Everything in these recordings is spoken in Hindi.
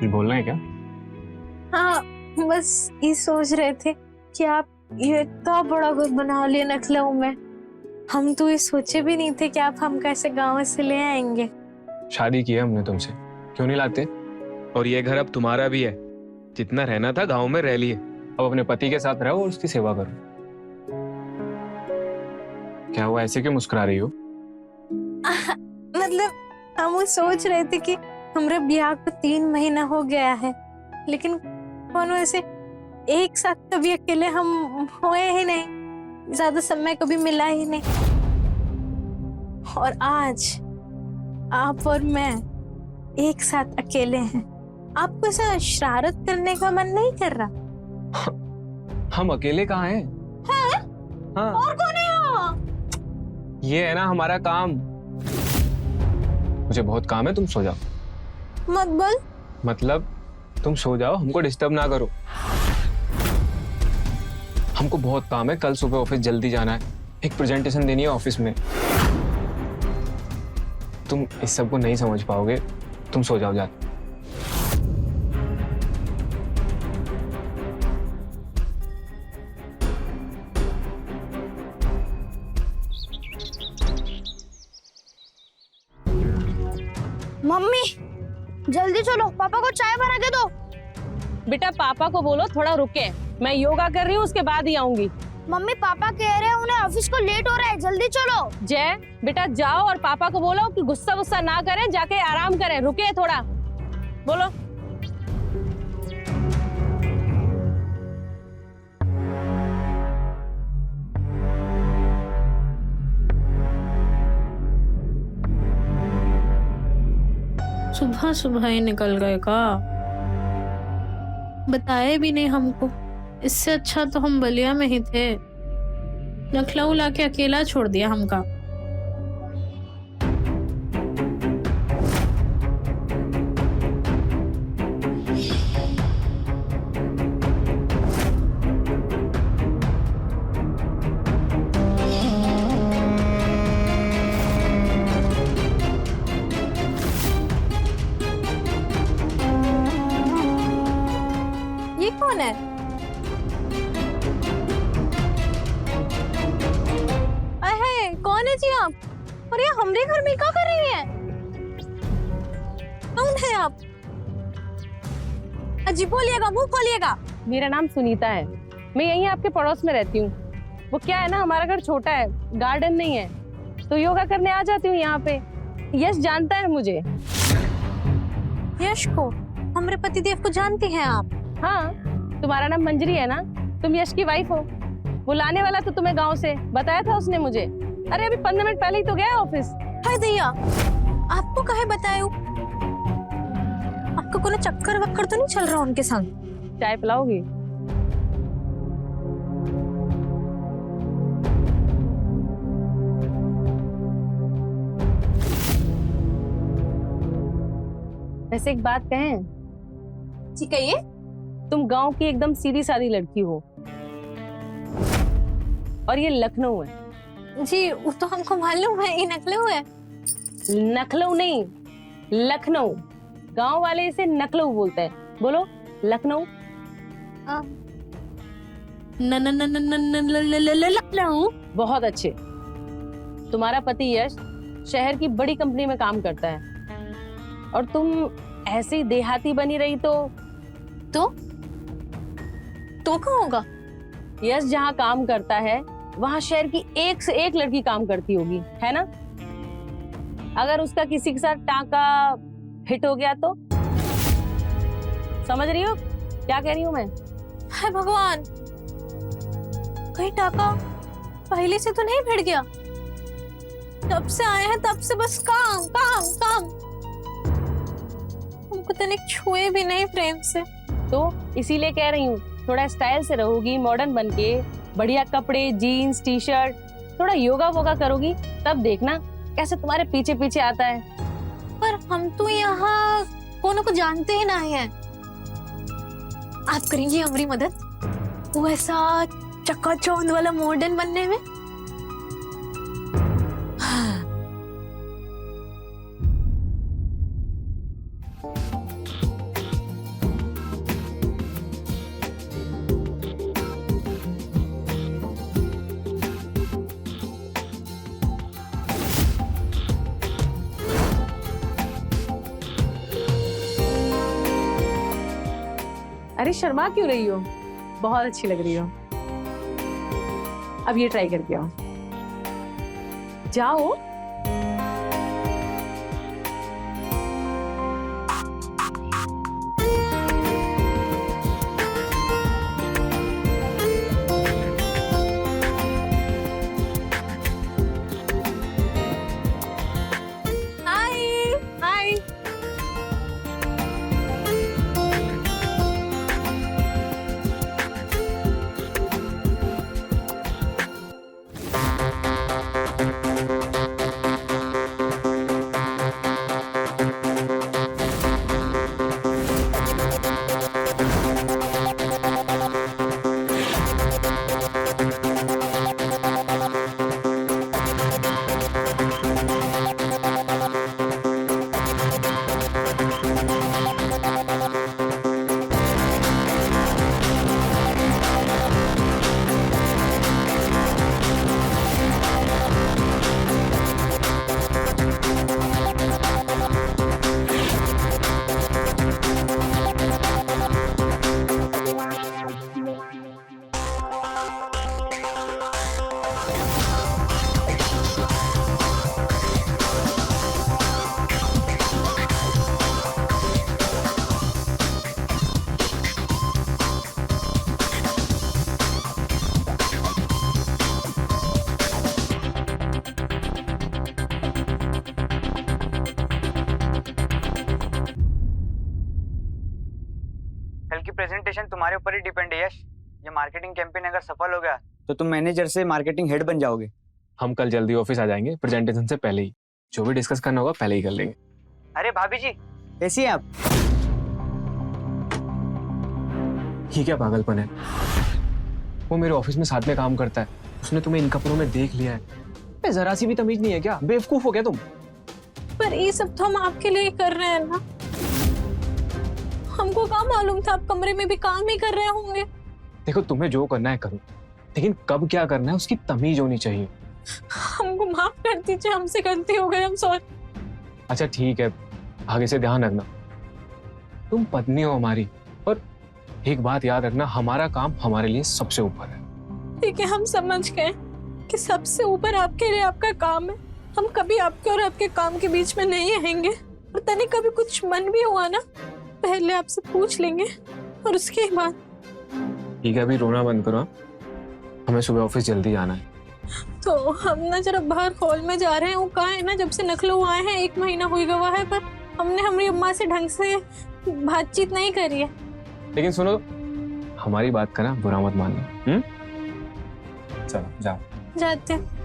बोलना है क्या? हाँ, बस ये सोच रहे थे कि आप ये इतना बड़ा घर बना लिए लखनऊ में। हम तो ये सोचे भी नहीं थे कि आप हम कैसे गांव से ले आएंगे। शादी की है हमने तुमसे, क्यों नहीं लाते? और ये घर अब तुम्हारा भी है। जितना रहना था गांव में रह लिए। अब अपने पति के साथ रहो और उसकी सेवा करो। क्या हुआ, ऐसे क्यों मुस्कुरा रही हो? मतलब हम वो सोच रहे थे कि हमारे ब्याह को 3 महीना हो गया है, लेकिन कौन ऐसे एक साथ कभी अकेले हम हुए ही नहीं, ज्यादा समय कभी मिला ही नहीं। और आज आप और मैं एक साथ अकेले हैं। आपको ऐसा शरारत करने का मन नहीं कर रहा? हम अकेले कहाँ हैं? हाँ, और कौन है यहाँ? ये है ना हमारा काम। मुझे बहुत काम है, तुम सो जाओ। मत बोल। मतलब तुम सो जाओ, हमको डिस्टर्ब ना करो। हमको बहुत काम है, कल सुबह ऑफिस जल्दी जाना है, एक प्रेजेंटेशन देनी है ऑफिस में। तुम इस सब को नहीं समझ पाओगे, तुम सो जाओ जा। मम्मी जल्दी चलो, पापा को चाय बना के दो। बेटा पापा को बोलो थोड़ा रुके, मैं योगा कर रही हूँ, उसके बाद ही आऊंगी। मम्मी पापा कह रहे हैं उन्हें ऑफिस को लेट हो रहा है, जल्दी चलो। जय बेटा जाओ और पापा को बोलो कि गुस्सा गुस्सा ना करें, जाके आराम करें, रुके थोड़ा। बोलो। सुबह सुबह ही निकल गए का, बताए भी नहीं हमको। इससे अच्छा तो हम बलिया में ही थे, लखनऊ लाके अकेला छोड़ दिया हमका। ये कौन है? अहे, कौन है जी आप? और ये हमरे घर में क्या कर रही हैं? कौन है आप? अजी बोलिएगा, मुंह खोलिएगा। मेरा नाम सुनीता है, मैं यहीं आपके पड़ोस में रहती हूँ। वो क्या है ना, हमारा घर छोटा है, गार्डन नहीं है, तो योगा करने आ जाती हूँ यहाँ पे। यश जानता है मुझे। यश को? हमरे पतिदेव को जानती हैं आप? हाँ, तुम्हारा नाम मंजरी है ना, तुम यश की वाइफ हो। वो लाने वाला था तुम्हें गांव से, बताया था उसने मुझे। अरे अभी 15 मिनट पहले ही तो गया ऑफिस। हाय दैया, आपको काहे बतायो? आपको कोनो चक्कर वक्कर तो नहीं चल रहा उनके संग? चाय पिलाओगी? वैसे एक बात कहें? जी कहिए। तुम गांव की एकदम सीधी सादी लड़की हो, और ये लखनऊ है। जी वो तो हमको मालूम है, ये नकलऊ है। नखलऊ नहीं, लखनऊ। गांव वाले इसे नकलऊ बोलते हैं। बोलो लखनऊ। लखनऊ। बहुत अच्छे। तुम्हारा पति यश शहर की बड़ी कंपनी में काम करता है, और तुम ऐसे ही देहाती बनी रही तो कहाँ होगा? यश जहाँ काम करता है वहाँ शहर की एक से एक लड़की काम करती होगी, है ना? अगर उसका किसी के साथ टांका हिट हो गया तो? समझ रही हो क्या कह रही हूँ मैं? हाय भगवान, कहीं टाका पहले से तो नहीं भिड़ गया? जब से आए हैं तब से बस काम काम काम। हमको तो नहीं छुए भी नहीं प्रेम से। तो इसीलिए कह रही हूँ, थोड़ा स्टाइल से रहोगी, मॉडर्न बनके, बढ़िया कपड़े, जीन्स, टी शर्ट, थोड़ा योगा वोगा करोगी, तब देखना कैसे तुम्हारे पीछे पीछे आता है। पर हम तो यहाँ कोनो को जानते ही नहीं है। आप करेंगी हमारी मदद, वो ऐसा चकाचौंध वाला मॉडर्न बनने में? अरे शर्मा क्यों रही हो, बहुत अच्छी लग रही हो। अब ये ट्राई करके आओ, जाओ। हाय हाय। कल की प्रेजेंटेशन तुम्हारे ऊपर ही डिपेंड है यश। ये मार्केटिंग कैंपेन अगर सफल हो गया तो तुम मैनेजर से मार्केटिंग हेड बन जाओगे। हम कल जल्दी ऑफिस आ जाएंगे, प्रेजेंटेशन से पहले ही। जो भी डिस्कस करना होगा पहले ही कर लेंगे। अरे भाभी जी कैसी हैं आप? ये क्या पागलपन है? वो मेरे ऑफिस में साथ में काम करता है, उसने तुम्हें इन कपड़ों में देख लिया है। बे जरा सी भी तमीज नहीं है क्या? बेवकूफ हो गया तुम। पर ये सब तो हम आपके लिए कर रहे हैं ना, हमको क्या मालूम था आप कमरे में भी काम ही कर रहे होंगे। देखो तुम्हें जो करना है करो, लेकिन कब क्या करना है उसकी तमीज होनी चाहिए। हमको माफ कर दीजिए, हमसे गलती हो गई, हम सॉरी। अच्छा ठीक है, आगे से ध्यान रखना। तुम पत्नी हो हमारी, और एक बात याद रखना, हमारा काम हमारे लिए सबसे ऊपर है। ठीक है, हम समझ गए कि सबसे ऊपर आपके लिए आपका काम है। हम कभी आपके और आपके काम के बीच में नहीं आएंगे। और तने कभी कुछ मन भी हुआ ना, पहले आपसे पूछ लेंगे और उसके बाद। ठीक है, अभी रोना बंद करो, हमें सुबह ऑफिस जल्दी जाना है। तो हम ना जरा बाहर हॉल में जा रहे हैं। वो कहा है ना, जब से नखलो आए हैं 1 महीना हो गया है, पर हमने हमारी अम्मा से ढंग से बातचीत नहीं करी है। लेकिन सुनो, हमारी बात का ना बुरा मत मानना। चलो जाओ। जाते हैं।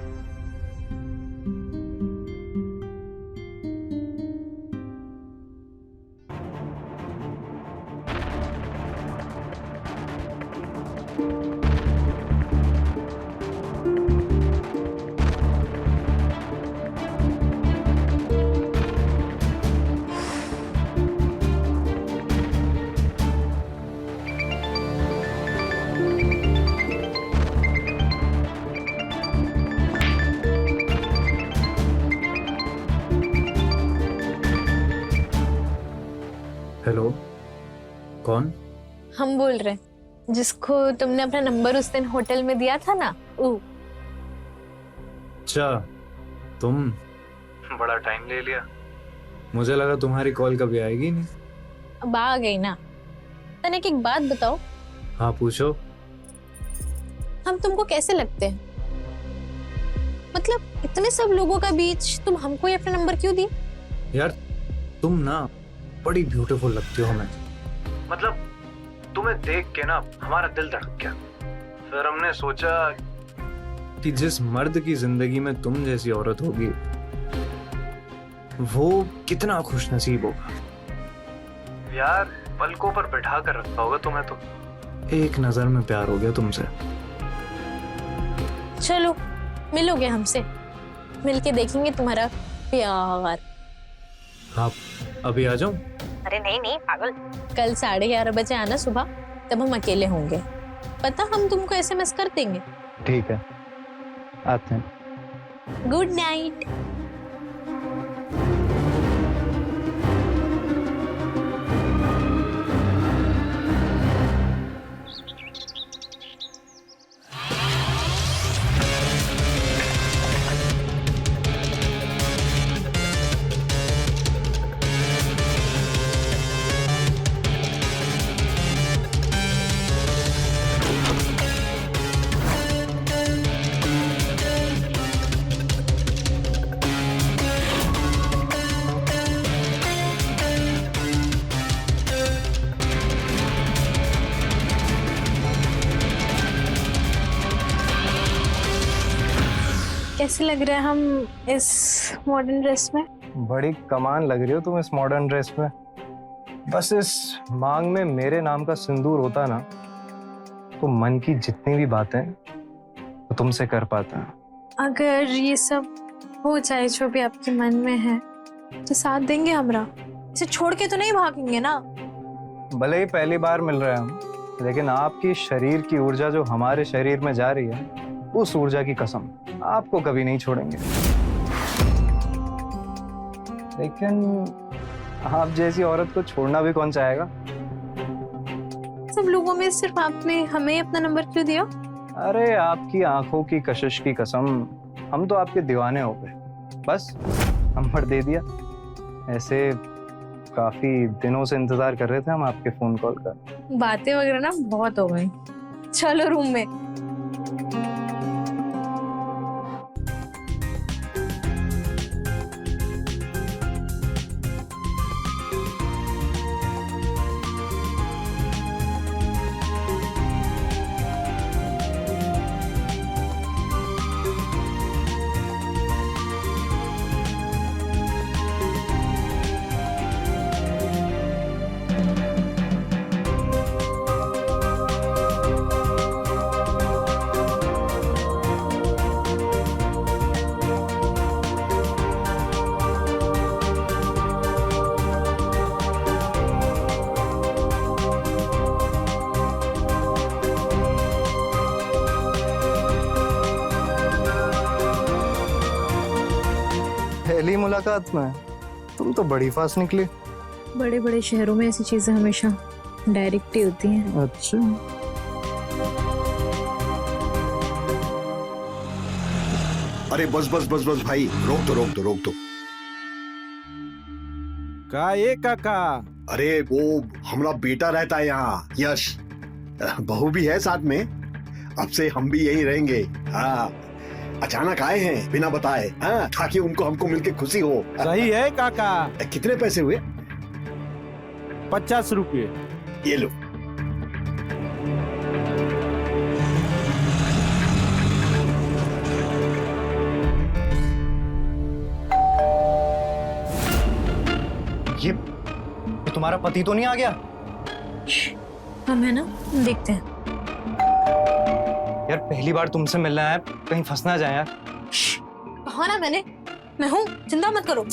हेलो, कौन? हम बोल रहे हैं जिसको तुमने अपना नंबर उस दिन होटल में दिया था ना। अच्छा, तुम? बड़ा टाइम ले लिया, मुझे लगा तुम्हारी कॉल कभी आएगी नहीं। अब आ गई ना। तने एक बात बताओ। हाँ पूछो। हम तुमको कैसे लगते हैं? मतलब इतने सब लोगों का बीच तुम हमको ही अपना नंबर क्यों दी? यार तुम ना बड़ी ब्यूटीफुल लगती हो हमें। मतलब तुम्हें देख के ना हमारा दिल धड़क गया। फिर हमने सोचा कि जिस मर्द की जिंदगी में तुम जैसी औरत होगी वो कितना खुश नसीब होगा। यार पलकों पर बैठा कर रखा होगा तुम्हें तो। एक नजर में प्यार हो गया तुमसे। चलो मिलोगे हमसे, मिलके देखेंगे तुम्हारा प्यार। हाँ अभी आ जाऊं? अरे नहीं नहीं पागल, कल 11:30 बजे आना सुबह, तब हम अकेले होंगे। पता हम तुमको SMS कर देंगे। ठीक है, आते हैं। Good night. कैसे लग रहा है हम इस मॉडर्न ड्रेस में? बड़ी कमाल लग रही हो तुम इस मॉडर्न ड्रेस में। बस इस मांग में मेरे नाम का सिंदूर होता ना तो मन की जितनी भी बातें वो तुमसे कर पाता। अगर ये सब हो जाए जो भी आपके मन में है तो साथ देंगे हमरा? इसे छोड़ के तो नहीं भागेंगे ना? भले ही पहली बार मिल रहे हैं हम, लेकिन आपकी शरीर की ऊर्जा जो हमारे शरीर में जा रही है, उस ऊर्जा की कसम आपको कभी नहीं छोड़ेंगे। लेकिन आप जैसी औरत को छोड़ना भी कौन चाहेगा? सब लोगों में सिर्फ आपने हमें अपना नंबर क्यों दिया? अरे आपकी आंखों की कशिश की कसम, हम तो आपके दीवाने हो गए, बस नंबर दे दिया। ऐसे काफी दिनों से इंतजार कर रहे थे हम आपके फोन कॉल का। बातें वगैरह ना बहुत हो गई, चलो रूम में। पहली मुलाकात में तुम तो बड़ी फास्ट निकली। बड़े बड़े शहरों में ऐसी चीजें हमेशा डायरेक्ट ही होती हैं। अच्छा, अरे बस बस बस बस भाई, रोक दो। का ये काका? अरे वो हमारा बेटा रहता है यहाँ, यश। बहू भी है साथ में। अब से हम भी यहीं रहेंगे। हाँ, अचानक आए हैं बिना बताए, हाँ, ताकि उनको हमको मिलके खुशी हो। सही है काका। कितने पैसे हुए? 50 रुपये। ये लो। ये तुम्हारा पति तो नहीं आ गया? हम है ना, देखते हैं। यार पहली बार तुमसे मिलना है, कहीं फंस ना जाए यार। कहा ना मैंने, मैं हूँ, चिंता मत करो।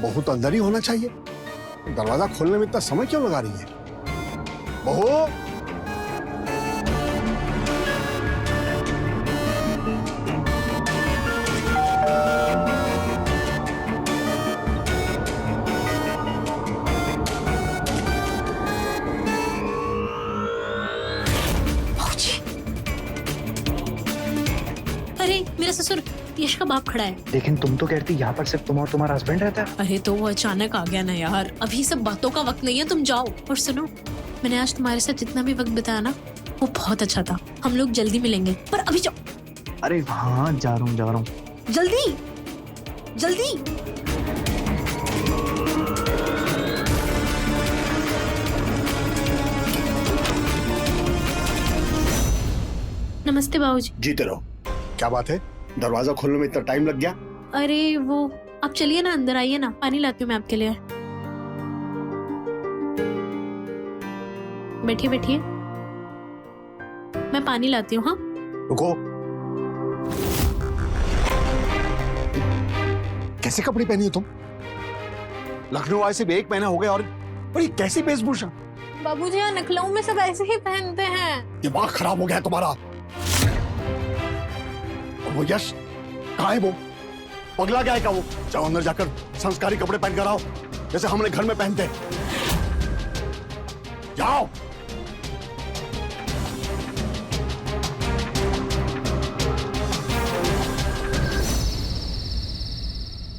बहुत अंदर ही होना चाहिए। दरवाजा खोलने में इतना समय क्यों लगा रही है? बहू, अरे मेरा ससुर यश का बाप खड़ा है। लेकिन तुम तो कहती यहाँ पर सिर्फ तुम और तुम्हारा हस्बैंड रहता है। अरे तो वो अचानक आ गया ना यार, अभी सब बातों का वक्त नहीं है, तुम जाओ। और सुनो, मैंने आज तुम्हारे साथ जितना भी वक्त बिताया ना, वो बहुत अच्छा था। हम लोग जल्दी मिलेंगे, पर अभी जाओ। अरे हाँ, जा रहा हूँ। जल्दी जल्दी। नमस्ते बाबूजी। जीते रहो। क्या बात है, दरवाजा खोलने में इतना टाइम लग गया? अरे वो, आप चलिए ना, अंदर आइए ना, पानी लाती हूँ मैं आपके लिए। बैठिए बैठिए, मैं पानी लाती हूँ। हाँ रुको, कैसे कपड़े पहनी हो तुम? लखनऊ आए सिर्फ 1 महीना हो गया और बड़ी कैसी वेशभूषा। बाबूजी, यहाँ लखनऊ में सब ऐसे ही पहनते हैं। दिमाग खराब हो गया है तुम्हारा। वो यश कहाँ है? वो पगला गया है क्या? वो जाओ अंदर जाकर संस्कारी कपड़े पहन कर आओ, जैसे हमने घर में पहनते। जाओ।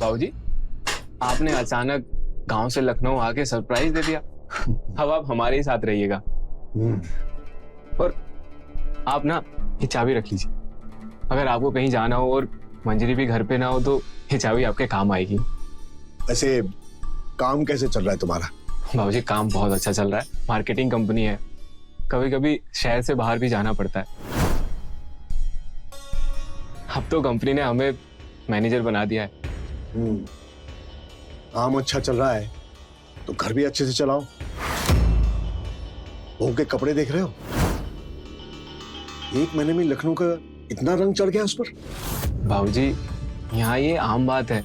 बाबूजी, आपने अचानक गांव से लखनऊ आके सरप्राइज दे दिया। अब आप हमारे ही साथ रहिएगा। और आप ना ये चाबी रख लीजिए। अगर आपको कहीं जाना हो और मंजरी भी घर पे ना हो तो ये चाबी आपके काम आएगी। ऐसे काम कैसे चल रहा है तुम्हारा? बाबूजी काम बहुत अच्छा चल रहा है, मार्केटिंग कंपनी है, कभी कभी शहर से बाहर भी जाना पड़ता है। अब तो कंपनी ने हमें मैनेजर बना दिया है। काम अच्छा चल रहा है तो घर भी अच्छे से चलाओ। बहू के कपड़े देख रहे हो, 1 महीने में लखनऊ का इतना रंग चढ़ गया उस पर। बाबूजी यहाँ ये आम बात है,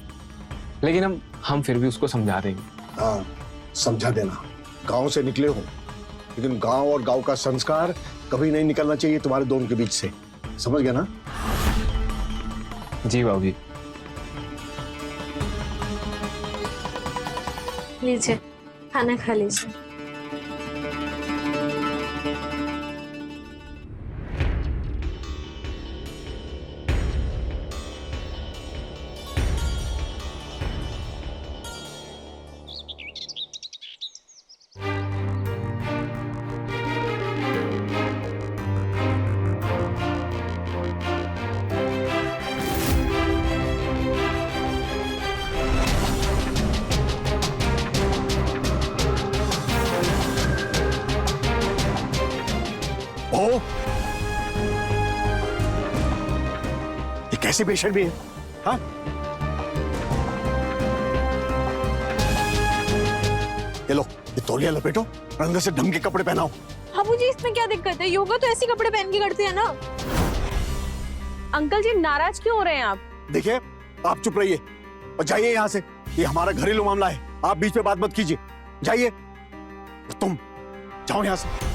लेकिन हम फिर भी उसको समझा देंगे। हाँ, समझा देना। गांव से निकले हो, लेकिन गांव और गांव का संस्कार कभी नहीं निकलना चाहिए तुम्हारे दोनों के बीच से, समझ गया ना? जी बाबूजी। लीजिए, खाना खा लीजिए। ओ, ये कैसी बेशर्मी है? हाँ? ये लो, ये तौलिया लपेटो और अंदर से ढंग के कपड़े पहनाओ। बाबूजी इसमें क्या दिक्कत है? योगा तो ऐसे कपड़े पहन के करते हैं ना। अंकल जी नाराज क्यों हो रहे हैं आप? देखिए, आप चुप रहिए और जाइए यहाँ से। ये हमारा घरेलू मामला है, आप बीच में बात मत कीजिए। जाइए, तुम जाओ यहाँ से।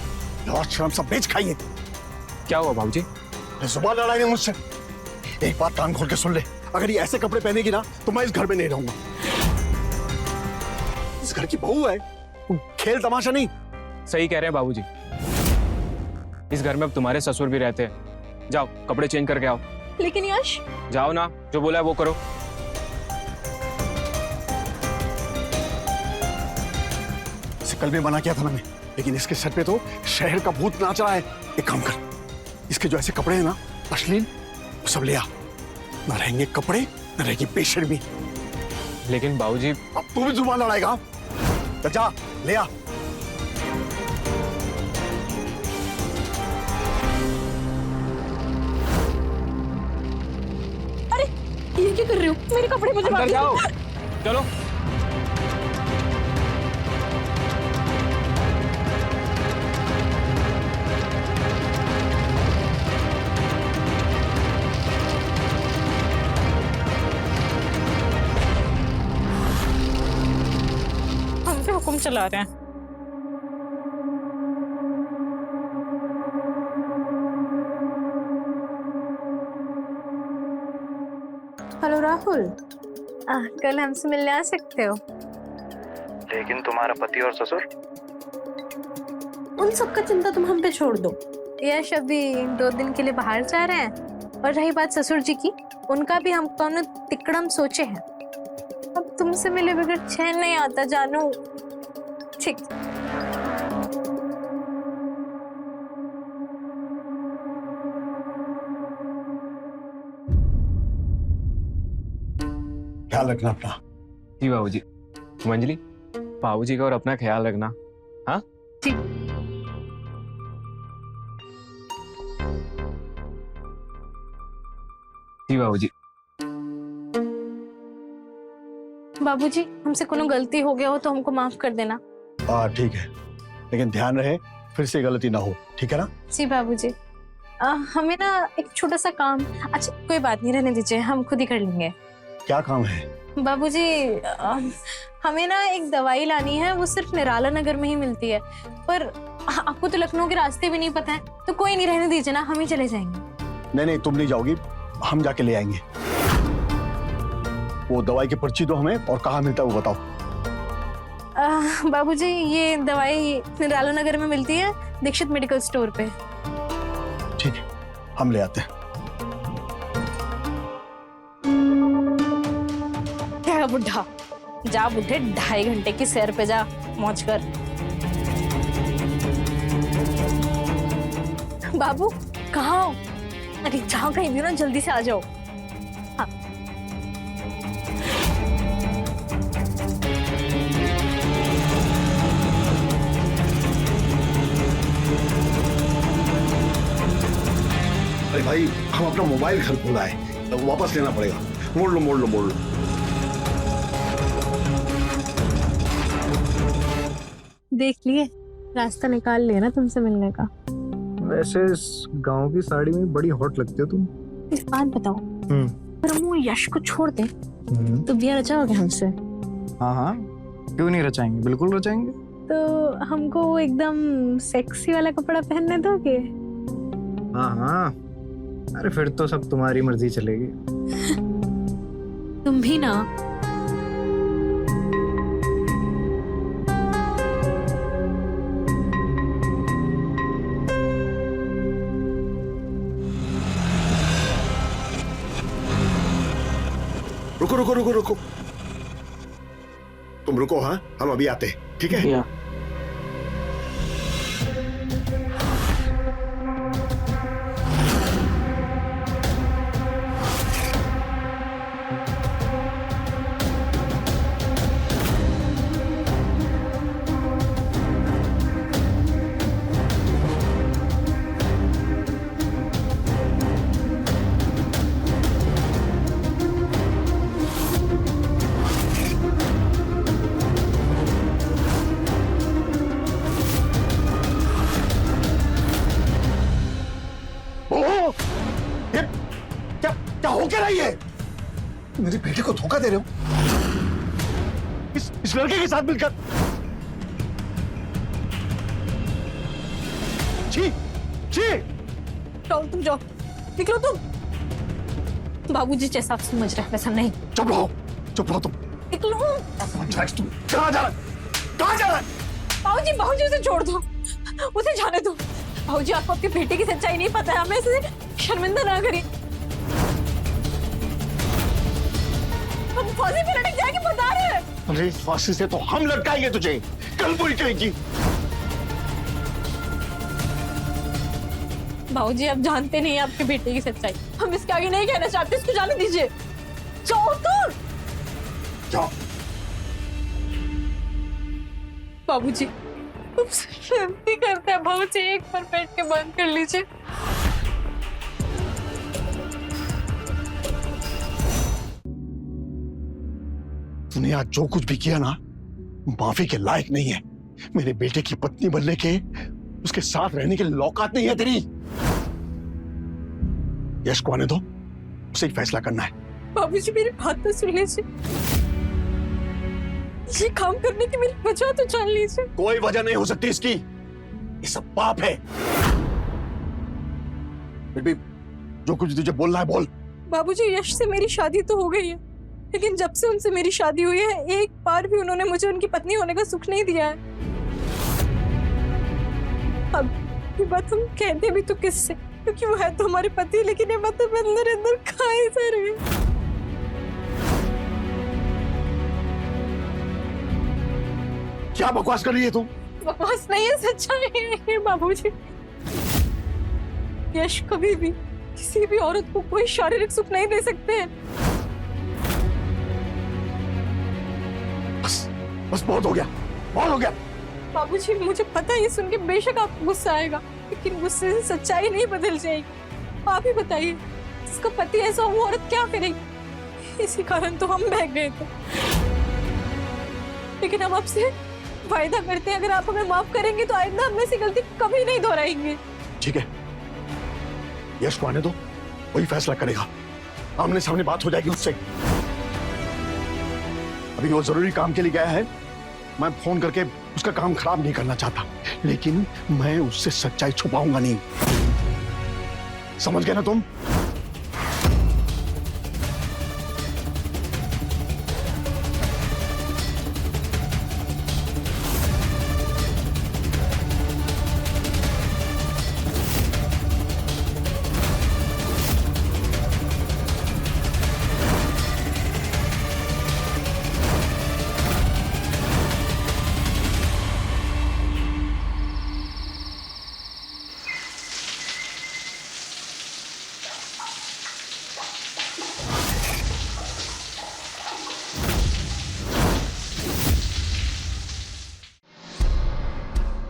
लाज शर्म सब बेच खाइए। क्या हुआ बाबूजी? जुबान लड़ाई नहीं मुझसे। एक बात कान खोल के सुन ले, अगर ये ऐसे कपड़े पहनेगी ना तो मैं इस घर में नहीं रहूंगा। इस घर की बहू है, खेल तमाशा नहीं। सही कह रहे हैं बाबूजी, इस घर में अब तुम्हारे ससुर भी रहते हैं। जाओ कपड़े चेंज करके आओ। लेकिन यश, जाओ ना, जो बोला है वो करो। इसे कल भी मना किया था मैंने, लेकिन इसके सर पे तो शहर का भूत नाच रहा है। एक काम कर, इसके जो ऐसे कपड़े हैं ना अश्लील, वो सब ले आ। ना रहेंगे कपड़े, ना रहेगी बेशर्मी। लेकिन बाबूजी, अब तू भी जुबान लड़ाएगा? तो जा ले आ। ये क्या कर रहे हो? मेरे कपड़े मुझे अंदर जाओ, चलो। हम पे हुक्म चला रहे हैं। हेलो राहुल, कल हमसे मिलने आ सकते हो? लेकिन तुम्हारा पति और ससुर? उन सबका चिंता तुम हम पे छोड़ दो। यश अभी 2 दिन के लिए बाहर जा रहे हैं, और रही बात ससुर जी की, उनका भी हम दोनों तिकड़म सोचे हैं। अब तुमसे मिले बगैर चैन नहीं आता जानू। ठीक, ख्याल रखना अपना। जी बाबूजी। मंजली, बाबूजी का और अपना ख्याल रखना। हाँ ठीक। जी बाबूजी। बाबूजी हमसे कोनो गलती हो गया हो तो हमको माफ कर देना। हाँ ठीक है, लेकिन ध्यान रहे फिर से गलती ना हो, ठीक है ना? जी बाबूजी। हमें ना एक छोटा सा काम, अच्छा कोई बात नहीं, रहने दीजिए, हम खुद ही कर लेंगे। क्या काम है? बाबूजी, हमें ना एक दवाई लानी है, वो सिर्फ निराला नगर में ही मिलती है, पर आपको तो लखनऊ के रास्ते भी नहीं पता है, तो कोई नहीं, रहने दीजिए ना, हम ही चले जाएंगे। नहीं नहीं, तुम नहीं जाओगी, हम जाके ले आएंगे। वो दवाई की पर्ची दो हमें, और कहाँ मिलता है वो बताओ। बाबूजी ये दवाई निराला नगर में मिलती है, दीक्षित मेडिकल स्टोर पे। ठीक है, हम ले आते हैं। क्या बुढ़ा, जा बुढ़े, 2.5 घंटे की सैर पे जा, मौज कर। बाबू कहाँ हो? अरे जाओ कहीं भी ना, जल्दी से आ जाओ। हाँ। भाई हम अपना मोबाइल घर भूला है, वापस लेना पड़ेगा। मोड़ लो मोड़ लो मोड़ लो। देख लिए, रास्ता निकाल लिया ना तुमसे मिलने का। वैसे इस गांव की साड़ी में बड़ी हॉट लगती हो तुम। एक बात बताओ, अगर हम वो यश को छोड़ दे तो ब्याह रचाओगे हमसे? हाँ हाँ, क्यों नहीं रचाएंगे, बिल्कुल रचाएंगे। तो हमको वो एकदम सेक्सी वाला कपड़ा पहनने दोगे? हाँ हाँ, अरे फिर तो सब तुम्हारी मर्जी चलेगी। तुम भी ना। रुको रुको रुको रुको, तुम रुको, हाँ हम अभी आते हैं, ठीक है? क्या हो क्या रही है? मेरे बेटे को धोखा दे रहे हो इस लड़के के साथ मिलकर। छी छी, जाओ तुम, जाओ निकलो तुम। बाबूजी जैसा आप समझ रहे हैं वैसा नहीं। चुप रहो तुम। निकलो। तुम कहाँ जा रहा है? कहाँ जा रहा है? बाबूजी उसे छोड़ दो, उसे जाने दो। बाबूजी आपको आपके बेटे की सच्चाई नहीं पता है, हमें इसे शर्मिंदा ना करिए। हम फांसी पे लटक जाएंगे, बता रहे हैं। अरे फांसी से तो हम लटकाएंगे तुझे, कल पूरी कहेगी। बाबूजी आप जानते नहीं आपके बेटे की सच्चाई, हम इसके आगे नहीं कहना चाहते, इसको जाने दीजिए। जाओ तुम, जाओ। बाबूजी विनती करते हैं, बाबूजी एक बार बैठ के बंद कर लीजिए। तूने आज जो कुछ भी किया ना, माफी के लायक नहीं है। मेरे बेटे की पत्नी बनने के, उसके साथ रहने के औकात नहीं है तेरी। यश को आने दो, उसे ही फैसला करना है। बाबूजी मेरी बात तो सुन लीजिए, ये काम करने की मेरी वजह तो जान लीजिए। कोई वजह नहीं हो सकती इसकी, ये सब पाप है। फिर भी जो कुछ तुझे बोलना है बोल। बाबूजी यश से मेरी शादी तो हो गई है, लेकिन जब से उनसे मेरी शादी हुई है एक बार भी उन्होंने मुझे उनकी पत्नी होने का सुख नहीं दिया है। अब ये बात हम कहते भी तो किससे, क्योंकि वो है तो हमारे पति, लेकिन ये बात अंदर अंदर खाए जा रही है। क्या बकवास कर रही है तुम? बकवास नहीं है, सच्चाई है बाबूजी। यश कभी भी किसी भी औरत को कोई शारीरिक सुख नहीं दे सकते हैं। बस बहुत हो गया, बहुत हो गया। बाबूजी मुझे पता है ये सुन के बेशक आपको गुस्सा आएगा, लेकिन गुस्से से सच्चाई नहीं बदल जाएगी। आप ही बताइए, इसका पति ऐसा वो औरत क्या करेगी? इसी कारण तो हम बह गए थे, लेकिन हम आपसे वायदा करते हैं, अगर आप हमें माफ करेंगे तो आइंदा हम ऐसी गलती कभी नहीं दोहराएंगे। ठीक है, यश को आने दो, वही फैसला करेगा। आमने सामने बात हो जाएगी उससे। अभी वो जरूरी काम के लिए गया है, मैं फोन करके उसका काम खराब नहीं करना चाहता, लेकिन मैं उससे सच्चाई छुपाऊंगा नहीं। समझ गए ना तुम?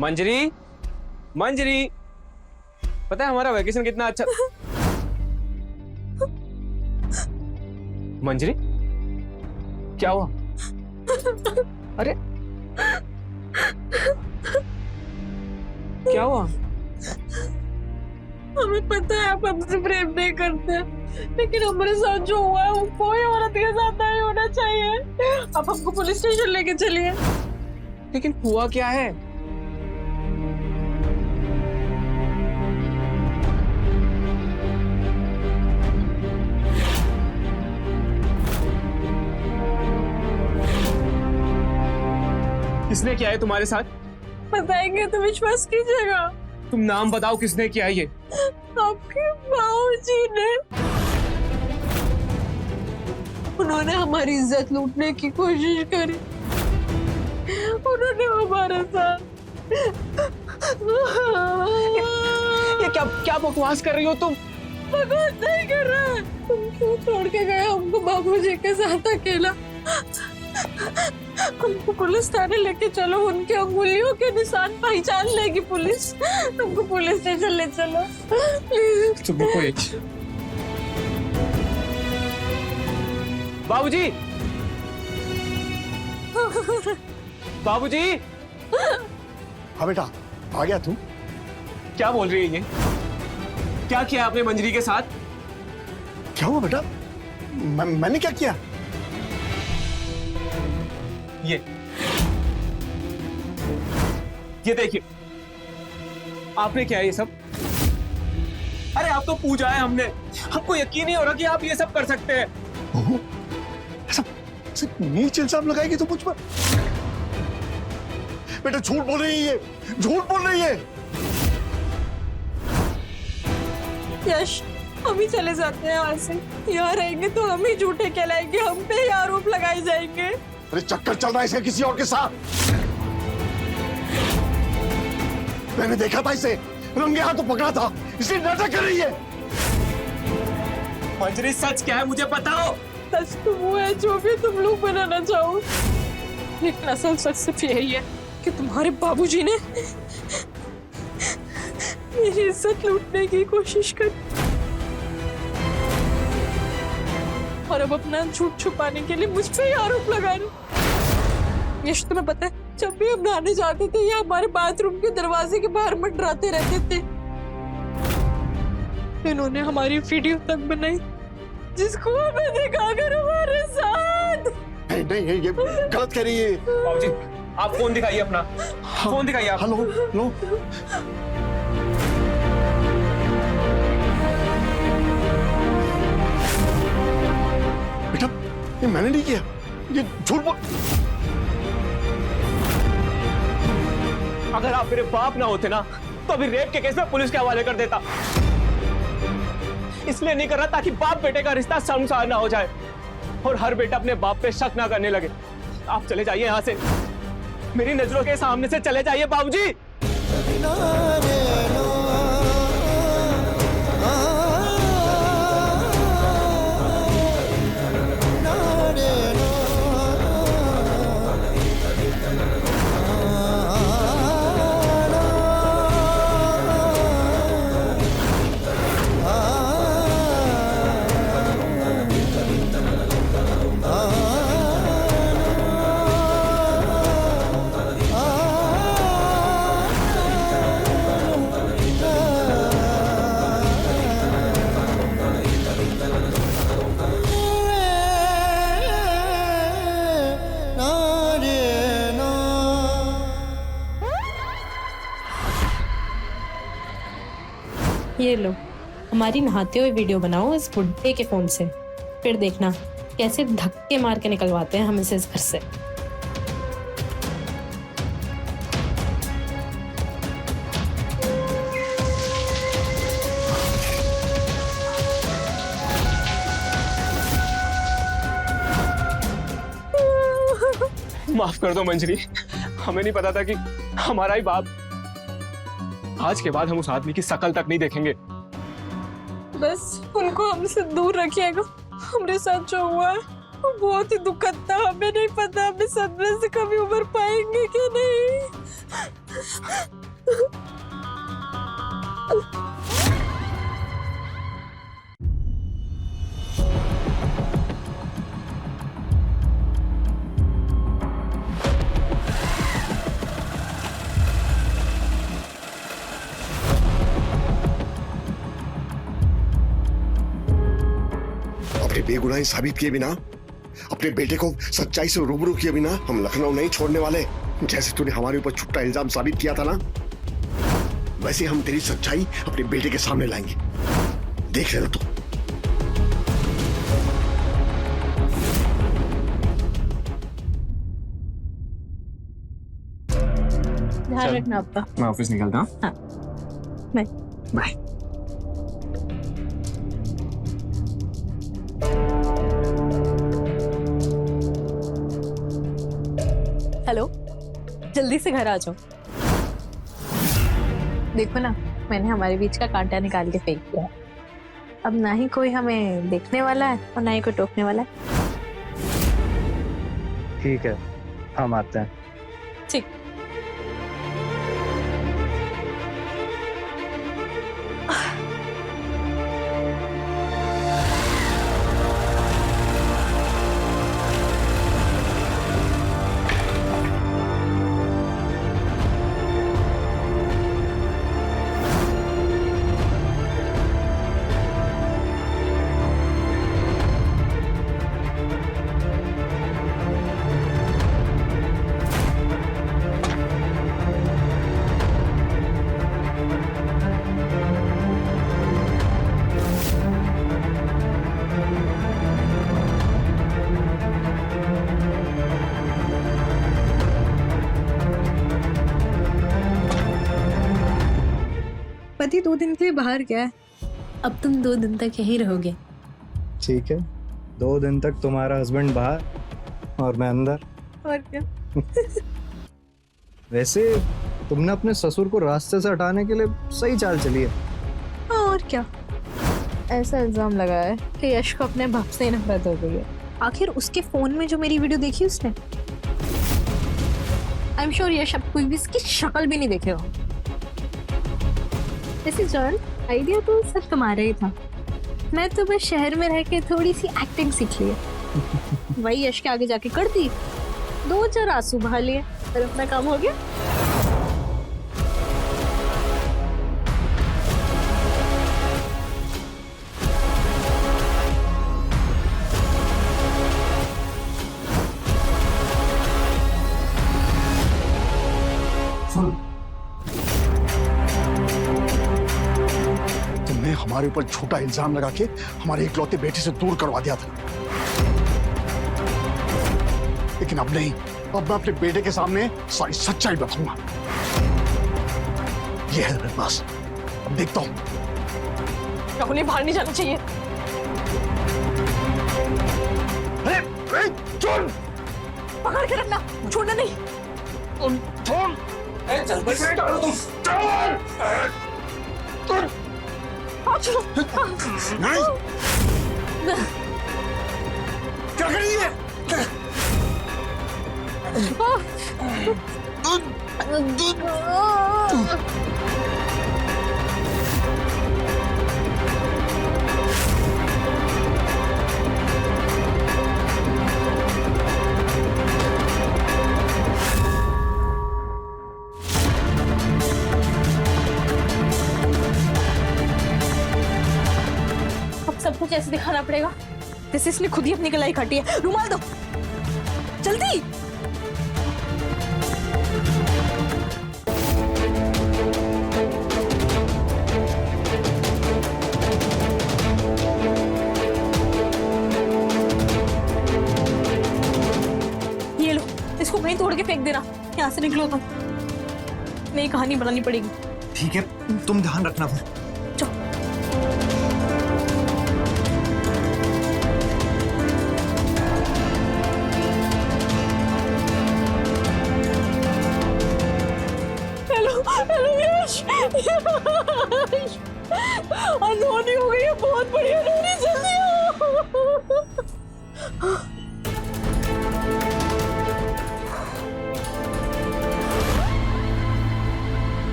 मंजरी, मंजरी, पता है हमारा वैकेशन कितना अच्छा। मंजरी, क्या हुआ? अरे क्या हुआ? हमें पता है आप हमसे प्रेम नहीं करते, लेकिन हमारे साथ जो हुआ है वो कोई औरत के साथ नहीं होना चाहिए। आप हमको पुलिस स्टेशन लेके चलिए। लेकिन हुआ क्या है? किसने किया है तुम्हारे साथ? बताएंगे तो विश्वास कीजिएगा। तुम नाम बताओ, किसने किया ये? आपके बाबूजी ने। उन्होंने हमारी इज्जत लूटने की कोशिश करी। उन्होंने हमारे साथ ये क्या क्या बकवास कर रही हो तुम? बकवास नहीं कर रहा है। तुम क्यों छोड़ के गए हमको बाबूजी के साथ अकेला? हमको पुलिस थाने लेके चलो, उनके अंगुलियों के निशान पहचान लेगी पुलिस। हमको पुलिस स्टेशन ले चलो प्लीज। चुप रहो एक। बाबूजी, बाबूजी, हाँ बेटा, आ गया तू? क्या बोल रही है ये? क्या किया आपने मंजरी के साथ? क्या हुआ बेटा? मैंने क्या किया? ये देखिए, आपने क्या है ये सब? अरे आप तो पूजा है हमने, हमको यकीन नहीं हो रहा कि आप ये सब कर सकते हैं। ओहो, ऐसा सिर्फ नीच इल्जाम लगाएगी तो मुझ पर? बेटा झूठ बोल रही है, झूठ बोल रही है। यश, हम ही चले जाते हैं यहाँ से। यहाँ रहेंगे तो हम ही झूठे कहलाएंगे, हम पे ही आरोप लगाए जाएंगे। अरे चक्कर चल रहा है इसका किसी और के साथ। मैंने देखा था इसे, रंगे हाथों पकड़ा था, इसलिए नाटक कर रही है। मंजरी, सच क्या है मुझे बताओ। सच तो वो है जो भी तुम लोग बनाना चाहो, लेकिन असल सच सिर्फ यही है कि तुम्हारे बाबूजी ने मेरी इज्जत लूटने की कोशिश की और अब अपना झूठ छुपाने के लिए मुझ पे ही आरोप लगा रहे। यश, तुम्हें पता है, जब भी हम नहाने जाते थे ये हमारे बाथरूम के दरवाजे के बाहर मंडराते रहते थे। इन्होंने हमारी वीडियो तक बनाई जिसको हमें दिखाकर हमारे साथ। नहीं नहीं, ये गलत कह रही है। बाबूजी, आप फोन दिखाइए अपना, फोन दिखाइए आप। हेलो हेलो, बेटा ये मैंने नहीं किया, ये झूठ बोल। अगर आप मेरे बाप ना होते ना तो अभी रेप के केस में पुलिस के हवाले कर देता। इसलिए नहीं कर रहा ताकि बाप बेटे का रिश्ता शर्मसार ना हो जाए और हर बेटा अपने बाप पे शक ना करने लगे। आप चले जाइए यहाँ से, मेरी नजरों के सामने से चले जाइए बाबूजी। ये लो, हमारी नहाते हुए वीडियो बनाओ इस बुड्ढे के फोन से, फिर देखना कैसे धक्के मार के निकलवाते हैं हम इसे इस घर से। माफ कर दो मंजरी, हमें नहीं पता था कि हमारा ही बाप। आज के बाद हम उस आदमी की शकल तक नहीं देखेंगे। बस उनको हमसे दूर रखिएगा। हमारे साथ जो हुआ है वो बहुत ही दुखद था। हमें नहीं पता हम इस सदमे से कभी उबर पाएंगे कि नहीं। तुम्हारी बेगुनाही साबित किए बिना, अपने बेटे को सच्चाई से रूबरू किए बिना हम लखनऊ नहीं छोड़ने वाले। जैसे तूने हमारे ऊपर झूठा इल्जाम साबित किया था ना, वैसे हम तेरी सच्चाई अपने बेटे के सामने लाएंगे। देख लेना तू। ध्यान रखना आपका। मैं ऑफिस निकलता हूँ। हाँ, बाय। बाय। हेलो, जल्दी से घर आ जाओ। देखो ना, मैंने हमारे बीच का कांटा निकाल के फेंक दिया है। अब ना ही कोई हमें देखने वाला है और ना ही कोई टोकने वाला है। ठीक है, हम आते हैं। ठीक। पति 2 दिन के लिए बाहर गया है, अब तुम 2 दिन तक यहीं रहोगे। ठीक है, 2 दिन तक तुम्हारा हस्बैंड बाहर और मैं अंदर। और क्या। वैसे तुमने अपने ससुर को रास्ते से हटाने के लिए सही चाल चली है। हाँ, और क्या। ऐसा इल्जाम लगाया है कि यश को अपने बाप से नफरत हो गई है। आखिर उसके फोन में जो मेरी वीडियो देखी उसने, आई एम श्योर यश अब कोई भी इसकी शक्ल भी नहीं देखेगा। वैसे जॉन, आइडिया तो सब तुम्हारा ही था। मैं तो बस शहर में रह के थोड़ी सी एक्टिंग सीख ली है। वही यश के आगे जाके कर दी, 2-4 आंसू बहा लिए और अपना काम हो गया। तुमने हमारे ऊपर झूठा इल्जाम लगा के हमारे इकलौते बेटे से दूर करवा दिया था, लेकिन अब नहीं। अब मैं अपने बेटे के सामने सारी सच्चाई बताऊंगा। ये है मेरे पास, अब देखता हूं। राहुल, बाहर नहीं जाना चाहिए। छोड़, पकड़ के रखना, छोड़ना नहीं। छोड़, जल्दी से डालो तुम। नहीं, क्या कर रही है? अब सब कुछ ऐसे दिखाना पड़ेगा जैसे इसने खुद ही अपनी गलाई काटी है। रुमाल दो, जल्दी। ये लो, इसको वहीं तोड़ के फेंक देना। यहाँ से निकलो तुम, नई कहानी बनानी पड़ेगी। ठीक है, तुम ध्यान रखना फिर। अनहोनी हो गई है, बहुत बड़ी अनहोनी। जल्दी आओ।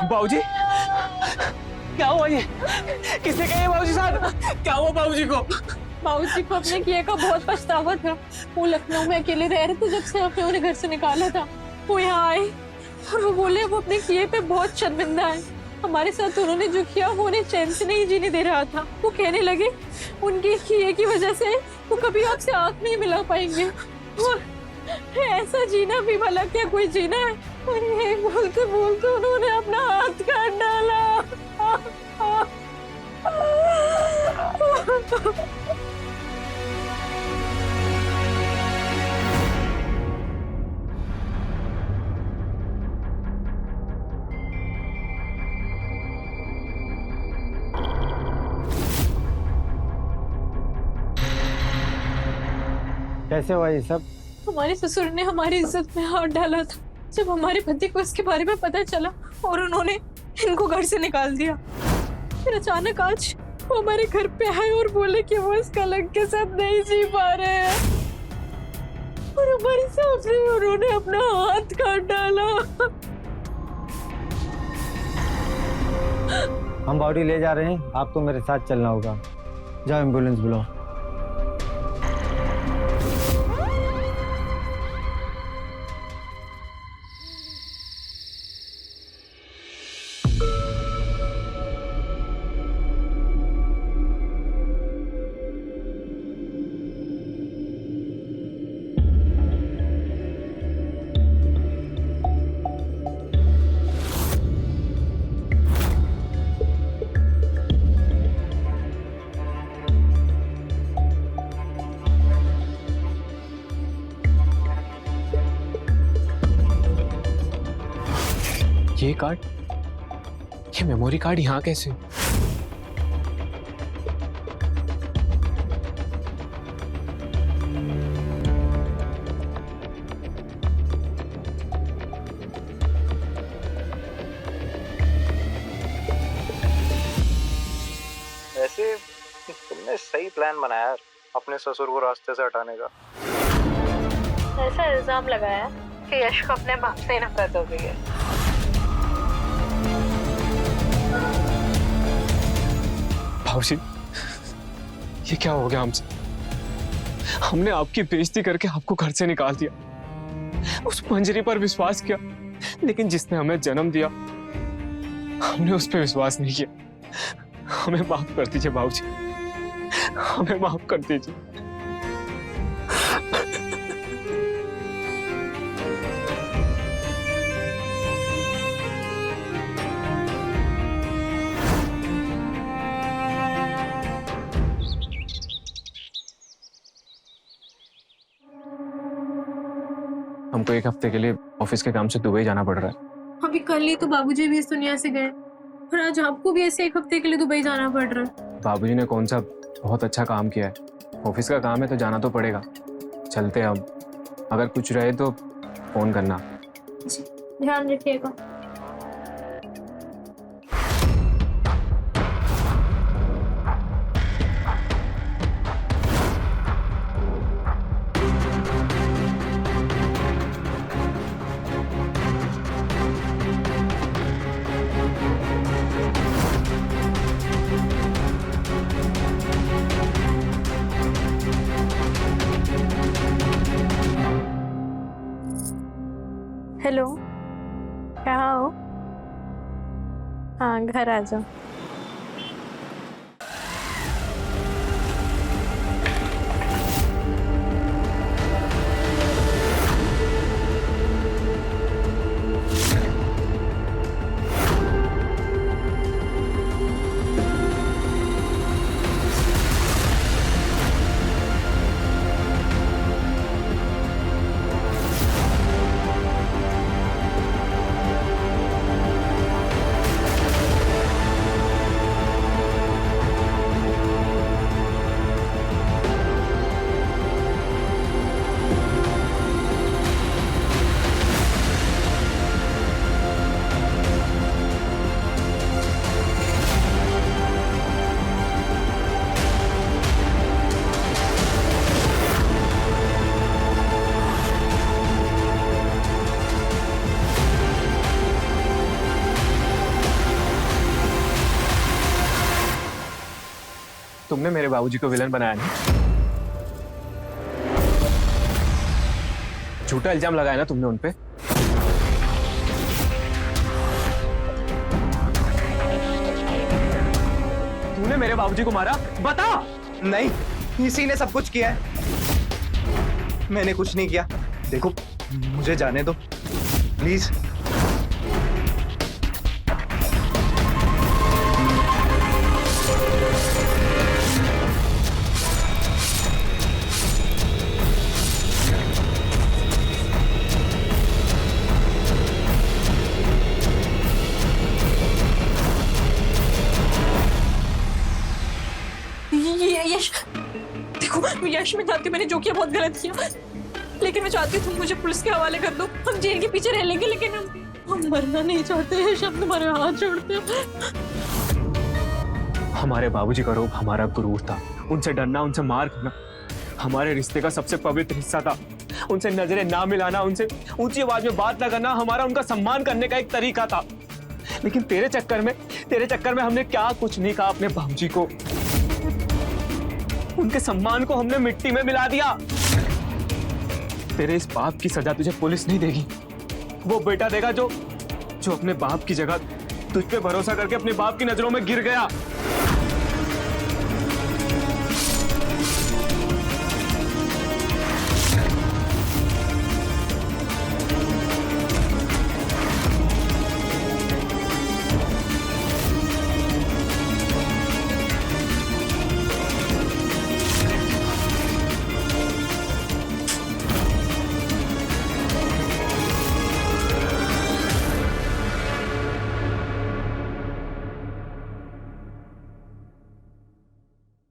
बाबूजी, क्या हुआ ये? किसने कहा बाबूजी साहब? क्या हुआ बाबूजी को? बाबूजी को अपने किए का बहुत पछतावा था। वो लखनऊ में अकेले रह रहे थे जब से आपने उन्हें घर से निकाला था। वो यहाँ आए और वो बोले वो अपने किए पे बहुत शर्मिंदा है। हमारे साथ उन्होंने जो किया वो उन्हें चैन से नहीं जीने दे रहा था। वो कहने लगे उनकी किए की वजह से वो कभी आपसे आंख नहीं मिला पाएंगे। और ऐसा जीना भी भला क्या कोई जीना है? और ये बोलते बोलते उन्होंने अपना हाथ काट डाला। कैसे हुआ ये सब? हमारे ससुर ने हमारी इज्जत में हाथ डाला था जब हमारे पति को इसके बारे में पता चला और उन्होंने इनको घर से निकाल दिया। फिर अचानक आज वो हमारे घर पे आए और बोले कि वो इस कलंक के साथ नहीं जी पा रहे हैं और हमारे सामने उन्होंने अपना हाथ काट डाला। हम बॉडी ले जा रहे हैं, आपको मेरे साथ चलना होगा। जाओ एम्बुलेंस बुलाओ। ये कार्ड, ये मेमोरी कार्ड यहाँ कैसे? वैसे तुमने सही प्लान बनाया अपने ससुर को रास्ते से हटाने का। ऐसा इल्जाम लगाया कि यश को अपने बाप से नफरत हो गई है। भाऊजी, ये क्या हो गया हमसे? हमने आपकी बेइज्जती करके आपको घर से निकाल दिया, उस मंजरी पर विश्वास किया, लेकिन जिसने हमें जन्म दिया हमने उस पर विश्वास नहीं किया। हमें माफ कर दीजिए भाऊजी, हमें माफ कर दीजिए। हमको एक हफ्ते के लिए ऑफिस के काम से दुबई जाना पड़ रहा है। अभी कल ही तो बाबूजी भी इस दुनिया से गए और आज आपको भी ऐसे एक हफ्ते के लिए दुबई जाना पड़ रहा है। बाबूजी ने कौन सा बहुत अच्छा काम किया है, ऑफिस का काम है तो जाना तो पड़ेगा। चलते हैं अब, अगर कुछ रहे तो फोन करना। ध्यान रखिएगा। हेलो, कहाँ हो? हाँ, घर आ जाओ। तुमने मेरे बाबूजी को विलन बनाया ना? झूठा इल्जाम लगाया ना तुमने उनपे? तूने मेरे बाबूजी को मारा? बता। नहीं, इसी ने सब कुछ किया है। मैंने कुछ नहीं किया। देखो, मुझे जाने दो प्लीज। यश, देखो यश, मैं जानती हूँ मैंने जो किया बहुत गलत किया, लेकिन मैं चाहती हूँ तुम मुझे पुलिस के हवाले कर दो। हम जेल के पीछे रह लेंगे, लेकिन हम मरना नहीं चाहते हैं। हम तुम्हारे हाथ जोड़ते हैं। हमारे बाबूजी का रूप हमारा गुरूर था। उनसे डरना, उनसे मार खाना हमारे रिश्ते का सबसे पवित्र हिस्सा था। उनसे नजरें ना मिलाना, उनसे ऊंची आवाज में बात ना करना हमारा उनका सम्मान करने का एक तरीका था। लेकिन तेरे चक्कर में हमने क्या कुछ नहीं कहा अपने बाबूजी को। उनके सम्मान को हमने मिट्टी में मिला दिया। तेरे इस पाप की सजा तुझे पुलिस नहीं देगी, वो बेटा देगा जो अपने बाप की जगह तुझ पे भरोसा करके अपने बाप की नजरों में गिर गया।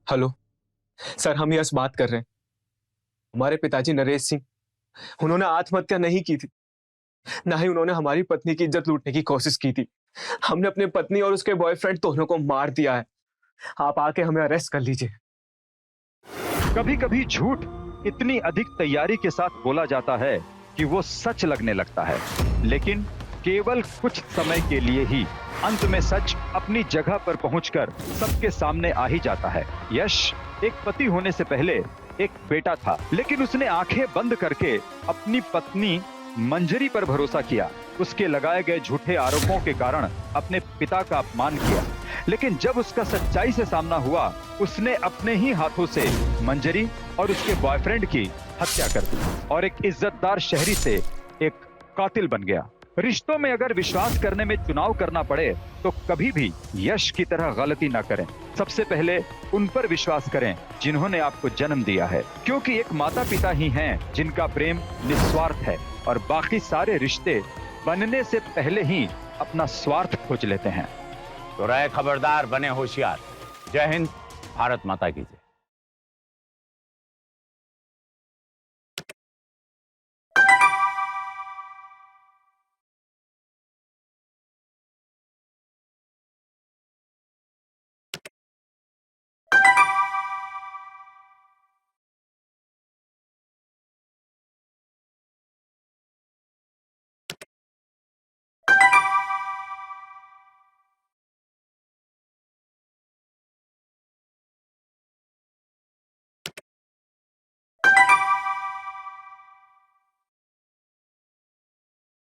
हेलो सर, हम यश बात कर रहे हैं। हमारे पिताजी नरेश सिंह, उन्होंने आत्महत्या नहीं की थी, ना ही उन्होंने हमारी पत्नी की इज्जत लूटने की कोशिश की थी। हमने अपनी पत्नी और उसके बॉयफ्रेंड दोनों को मार दिया है। आप आके हमें अरेस्ट कर लीजिए। कभी कभी झूठ इतनी अधिक तैयारी के साथ बोला जाता है कि वो सच लगने लगता है, लेकिन केवल कुछ समय के लिए ही अंत में सच अपनी जगह पर पहुंचकर सबके सामने आ ही जाता है। यश एक पति होने से पहले एक बेटा था, लेकिन उसने आंखें बंद करके अपनी पत्नी मंजरी पर भरोसा किया। उसके लगाए गए झूठे आरोपों के कारण अपने पिता का अपमान किया, लेकिन जब उसका सच्चाई से सामना हुआ, उसने अपने ही हाथों से मंजरी और उसके बॉयफ्रेंड की हत्या कर दी और एक इज्जतदार शहरी से एक कातिल बन गया। रिश्तों में अगर विश्वास करने में चुनाव करना पड़े तो कभी भी यश की तरह गलती ना करें। सबसे पहले उन पर विश्वास करें जिन्होंने आपको जन्म दिया है, क्योंकि एक माता पिता ही हैं जिनका प्रेम निस्वार्थ है और बाकी सारे रिश्ते बनने से पहले ही अपना स्वार्थ खोज लेते हैं। तो रहे खबरदार, बने होशियार। जय हिंद, भारत माता की जय।